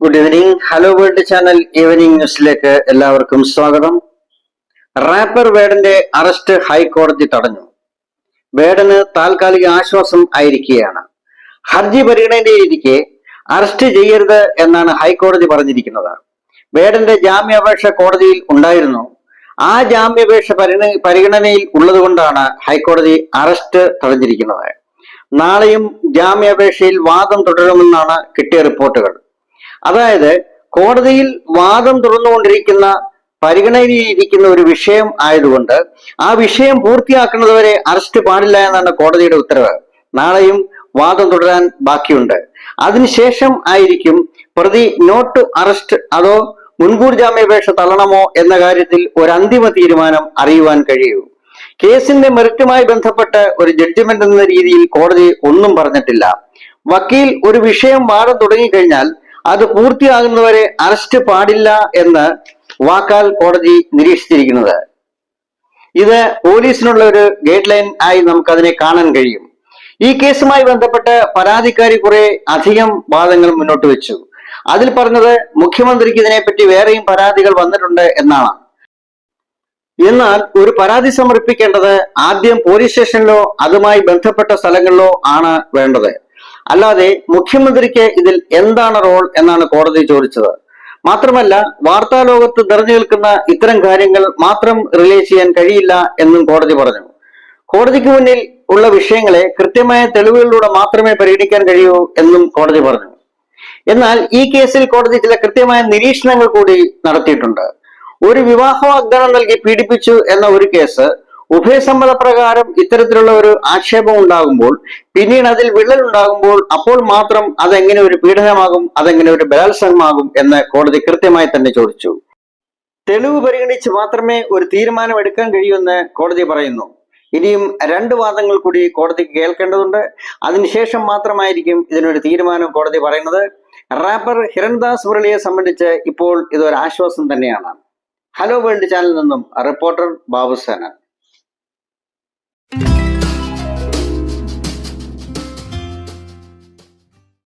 Good evening. Hello world channel evening ന്യൂസിലേക്ക് എല്ലാവർക്കും സ്വാഗതം. റാപ്പർ വേടന്റെ അറസ്റ്റ് ഹൈക്കോടതി തടഞ്ഞു. വേടന് താൽക്കാലിക ആശ്വാസം ആയിരിക്കുകയാണ്. ഹർജി പരിഗണനയിലിരിക്കെ അറസ്റ്റ് ചെയ്യരുത് എന്നാണ് ഹൈക്കോടതി പറഞ്ഞിരിക്കുന്നത്. വേടന്റെ ജാമ്യാപേക്ഷ കോടതിയിൽ ഉണ്ടായിരുന്നു. ആ ജാമ്യാപേക്ഷ പരിഗണനയിൽ ഉള്ളതുകൊണ്ടാണ് ഹൈക്കോടതി അറസ്റ്റ് തടഞ്ഞിരിക്കുന്നത്. നാളെയും ജാമ്യാപേക്ഷയിൽ വാദം തുടരുമെന്നാണ് കിട്ടിയ റിപ്പോർട്ടുകൾ. അതായത് കോടതിയിൽ വാദം തുടർന്നുകൊണ്ടിരിക്കുന്ന പരിഗണനയിലിരിക്കുന്ന ഒരു വിഷയം ആയതുകൊണ്ട് ആ വിഷയം പൂർത്തിയാക്കുന്നതുവരെ അറസ്റ്റ് പാടില്ല എന്നാണ് കോടതിയുടെ ഉത്തരവ്. നാളെയും വാദം തുടരാൻ ബാക്കിയുണ്ട്. അതിനുശേഷം ആയിരിക്കും പ്രതി നോട്ട് ടു അറസ്റ്റ് അതോ മുൻകൂർ ജാമ്യാപേക്ഷ തള്ളണമോ എന്ന കാര്യത്തിൽ ഒരു അന്തിമ തീരുമാനം അറിയുവാൻ കഴിയൂ. കേസിന്റെ മെറിറ്റുമായി ബന്ധപ്പെട്ട് ഒരു ജഡ്ജിമെന്റ് എന്ന രീതിയിൽ കോടതി ഒന്നും പറഞ്ഞിട്ടില്ല. വക്കീൽ ഒരു വിഷയം വാദം തുടങ്ങിക്കഴിഞ്ഞാൽ അത് പൂർത്തിയാകുന്നവരെ അറസ്റ്റ് പാടില്ല എന്ന് വാക്കാൽ കോടതി നിരീക്ഷിച്ചിരിക്കുന്നത്. ഇത് പോലീസിനുള്ള ഒരു ഗൈഡ് ലൈൻ ആയി നമുക്കതിനെ കാണാൻ കഴിയും. ഈ കേസുമായി ബന്ധപ്പെട്ട് പരാതിക്കാരി കുറെ അധികം വാദങ്ങൾ മുന്നോട്ട് വെച്ചു. അതിൽ പറഞ്ഞത് മുഖ്യമന്ത്രിക്ക് ഇതിനെപ്പറ്റി വേറെയും പരാതികൾ വന്നിട്ടുണ്ട് എന്നാണ്. എന്നാൽ ഒരു പരാതി സമർപ്പിക്കേണ്ടത് ആദ്യം പോലീസ് സ്റ്റേഷനിലോ അതുമായി ബന്ധപ്പെട്ട സ്ഥലങ്ങളിലോ ആണ് വേണ്ടത്. അല്ലാതെ മുഖ്യമന്ത്രിക്ക് ഇതിൽ എന്താണ് റോൾ എന്നാണ് കോടതി ചോദിച്ചത്. മാത്രമല്ല വാർത്താ ലോകത്ത് നിറഞ്ഞു നിൽക്കുന്ന ഇത്തരം കാര്യങ്ങൾ മാത്രം റിലേ ചെയ്യാൻ കഴിയില്ല എന്നും കോടതി പറഞ്ഞു. കോടതിക്ക് മുന്നിൽ ഉള്ള വിഷയങ്ങളെ കൃത്യമായ തെളിവുകളിലൂടെ മാത്രമേ പരിഗണിക്കാൻ കഴിയൂ എന്നും കോടതി പറഞ്ഞു. എന്നാൽ ഈ കേസിൽ കോടതി ചില കൃത്യമായ നിരീക്ഷണങ്ങൾ കൂടി നടത്തിയിട്ടുണ്ട്. ഒരു വിവാഹ വാഗ്ദാനം നൽകി പീഡിപ്പിച്ചു എന്ന ഒരു കേസ് ഉഭയസമ്മതപ്രകാരം ഇത്തരത്തിലുള്ള ഒരു ആക്ഷേപം ഉണ്ടാകുമ്പോൾ പിന്നീട് അതിൽ വിള്ളൽ ഉണ്ടാകുമ്പോൾ അപ്പോൾ മാത്രം അതെങ്ങനെ ഒരു പീഡനമാകും, അതെങ്ങനെ ഒരു ബലാത്സംഗമാകും എന്ന് കോടതി കൃത്യമായി തന്നെ ചോദിച്ചു. തെളിവ് പരിഗണിച്ച് മാത്രമേ ഒരു തീരുമാനം എടുക്കാൻ കഴിയൂന്ന് കോടതി പറയുന്നു. ഇനിയും 2 വാദങ്ങൾ കൂടി കോടതിക്ക് കേൾക്കേണ്ടതുണ്ട്. അതിനുശേഷം മാത്രമായിരിക്കും ഇതിനൊരു തീരുമാനം കോടതി പറയുന്നത്. റാപ്പർ ഹിരൺദാസ് മുരളിയെ സംബന്ധിച്ച് ഇപ്പോൾ ഇതൊരു ആശ്വാസം തന്നെയാണ്. ഹലോ വേൾഡ് ചാനലിൽ നിന്നും റിപ്പോർട്ടർ ബാബുസേന.